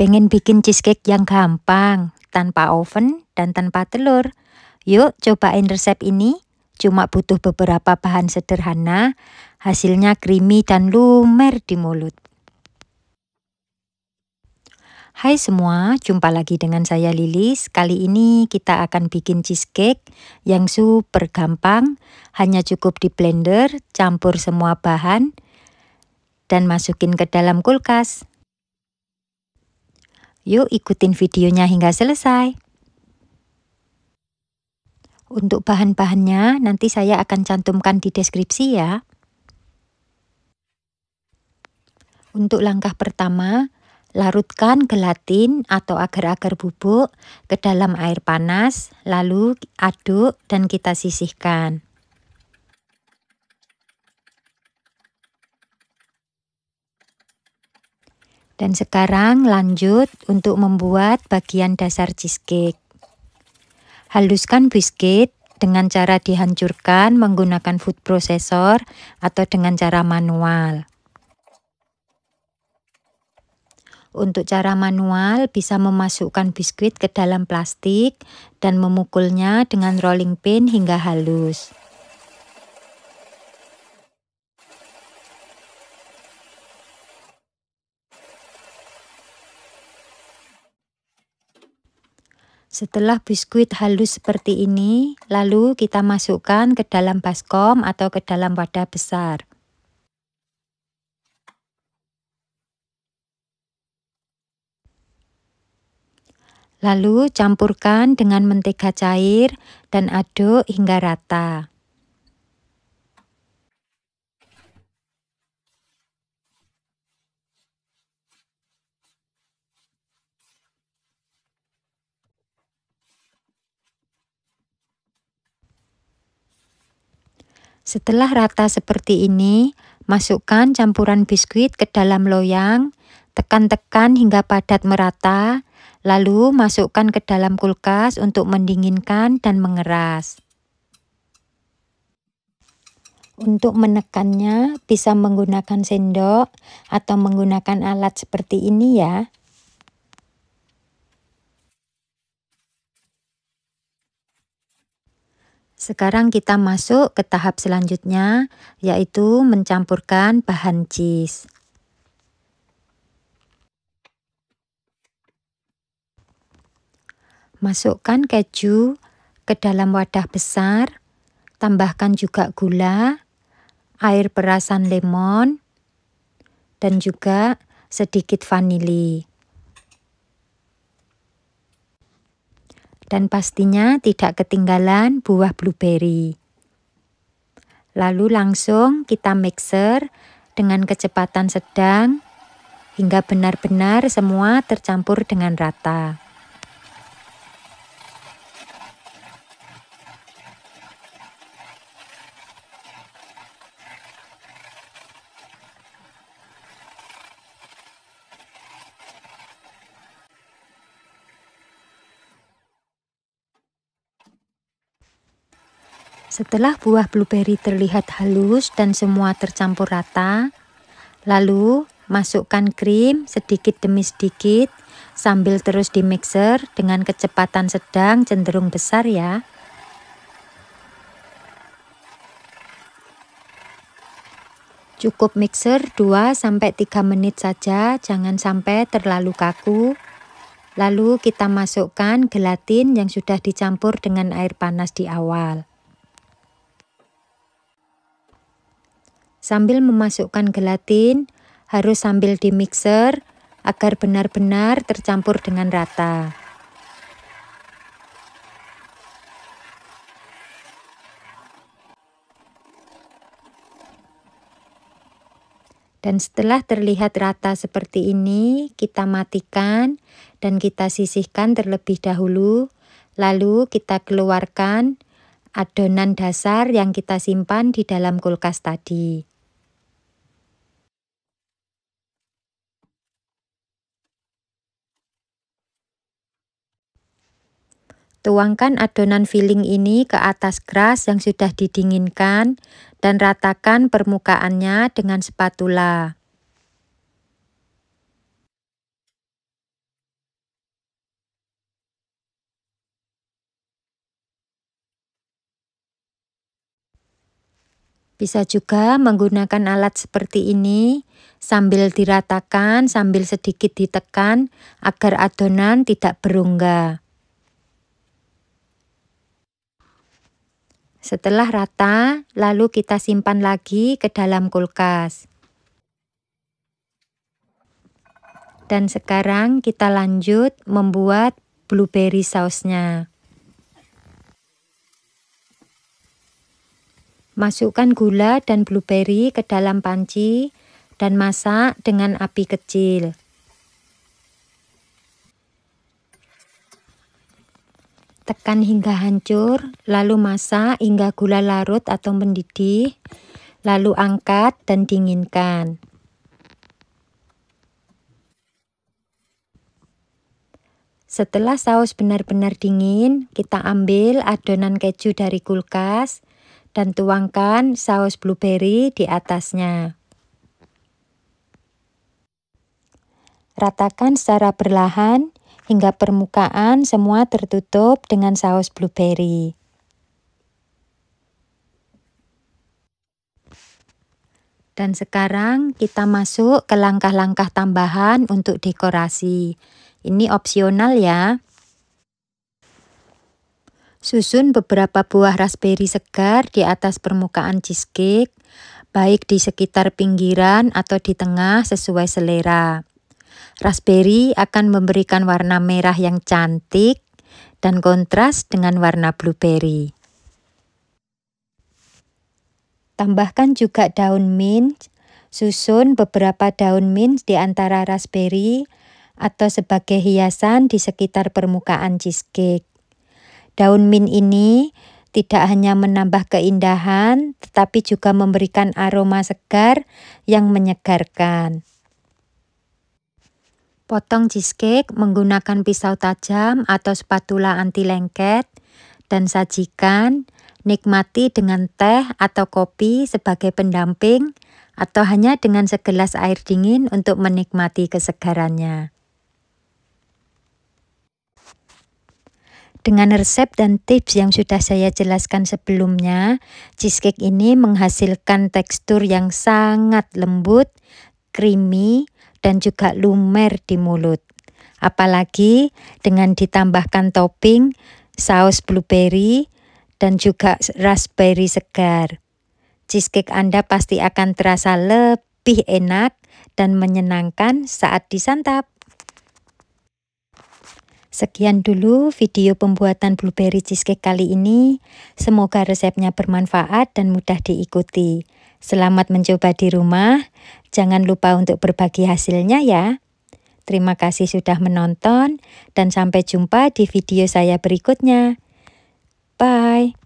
Pengen bikin cheesecake yang gampang, tanpa oven dan tanpa telur? Yuk cobain resep ini. Cuma butuh beberapa bahan sederhana, hasilnya creamy dan lumer di mulut. Hai semua, jumpa lagi dengan saya Lilis. Kali ini kita akan bikin cheesecake yang super gampang. Hanya cukup di blender, campur semua bahan, dan masukin ke dalam kulkas. Yuk ikutin videonya hingga selesai. Untuk bahan-bahannya nanti saya akan cantumkan di deskripsi ya. Untuk langkah pertama, larutkan gelatin atau agar-agar bubuk ke dalam air panas, lalu aduk dan kita sisihkan. Dan sekarang lanjut untuk membuat bagian dasar cheesecake. Haluskan biskuit dengan cara dihancurkan menggunakan food processor atau dengan cara manual. Untuk cara manual bisa memasukkan biskuit ke dalam plastik dan memukulnya dengan rolling pin hingga halus. Setelah biskuit halus seperti ini, lalu kita masukkan ke dalam baskom atau ke dalam wadah besar. Lalu campurkan dengan mentega cair dan aduk hingga rata. Setelah rata seperti ini, masukkan campuran biskuit ke dalam loyang, tekan-tekan hingga padat merata, lalu masukkan ke dalam kulkas untuk mendinginkan dan mengeras. Untuk menekannya bisa menggunakan sendok atau menggunakan alat seperti ini ya. Sekarang kita masuk ke tahap selanjutnya, yaitu mencampurkan bahan cheese. Masukkan keju ke dalam wadah besar, tambahkan juga gula, air perasan lemon, dan juga sedikit vanili. Dan pastinya tidak ketinggalan buah blueberry. Lalu langsung kita mixer dengan kecepatan sedang hingga benar-benar semua tercampur dengan rata. Setelah buah blueberry terlihat halus dan semua tercampur rata, lalu masukkan krim sedikit demi sedikit sambil terus dimixer dengan kecepatan sedang cenderung besar ya. Cukup mixer 2-3 menit saja, jangan sampai terlalu kaku. Lalu kita masukkan gelatin yang sudah dicampur dengan air panas di awal. Sambil memasukkan gelatin, harus sambil dimixer agar benar-benar tercampur dengan rata. Dan setelah terlihat rata seperti ini, kita matikan dan kita sisihkan terlebih dahulu. Lalu kita keluarkan adonan dasar yang kita simpan di dalam kulkas tadi. Tuangkan adonan filling ini ke atas keras yang sudah didinginkan dan ratakan permukaannya dengan spatula. Bisa juga menggunakan alat seperti ini sambil diratakan, sambil sedikit ditekan agar adonan tidak berongga. Setelah rata, lalu kita simpan lagi ke dalam kulkas. Dan sekarang kita lanjut membuat blueberry sausnya. Masukkan gula dan blueberry ke dalam panci dan masak dengan api kecil. Tekan hingga hancur, lalu masak hingga gula larut atau mendidih, lalu angkat dan dinginkan. Setelah saus benar-benar dingin, kita ambil adonan keju dari kulkas dan tuangkan saus blueberry di atasnya. Ratakan secara perlahan hingga permukaan semua tertutup dengan saus blueberry. Dan sekarang kita masuk ke langkah-langkah tambahan untuk dekorasi. Ini opsional ya. Susun beberapa buah raspberry segar di atas permukaan cheesecake, baik di sekitar pinggiran atau di tengah sesuai selera. Raspberry akan memberikan warna merah yang cantik dan kontras dengan warna blueberry. Tambahkan juga daun mint, susun beberapa daun mint di antara raspberry atau sebagai hiasan di sekitar permukaan cheesecake. Daun mint ini tidak hanya menambah keindahan, tetapi juga memberikan aroma segar yang menyegarkan. Potong cheesecake menggunakan pisau tajam atau spatula anti lengket dan sajikan, nikmati dengan teh atau kopi sebagai pendamping atau hanya dengan segelas air dingin untuk menikmati kesegarannya. Dengan resep dan tips yang sudah saya jelaskan sebelumnya, cheesecake ini menghasilkan tekstur yang sangat lembut, creamy, dan juga lumer di mulut. Apalagi dengan ditambahkan topping saus blueberry dan juga raspberry segar. Cheesecake Anda pasti akan terasa lebih enak dan menyenangkan saat disantap. Sekian dulu video pembuatan blueberry cheesecake kali ini. Semoga resepnya bermanfaat dan mudah diikuti. Selamat mencoba di rumah. Jangan lupa untuk berbagi hasilnya ya. Terima kasih sudah menonton dan sampai jumpa di video saya berikutnya. Bye.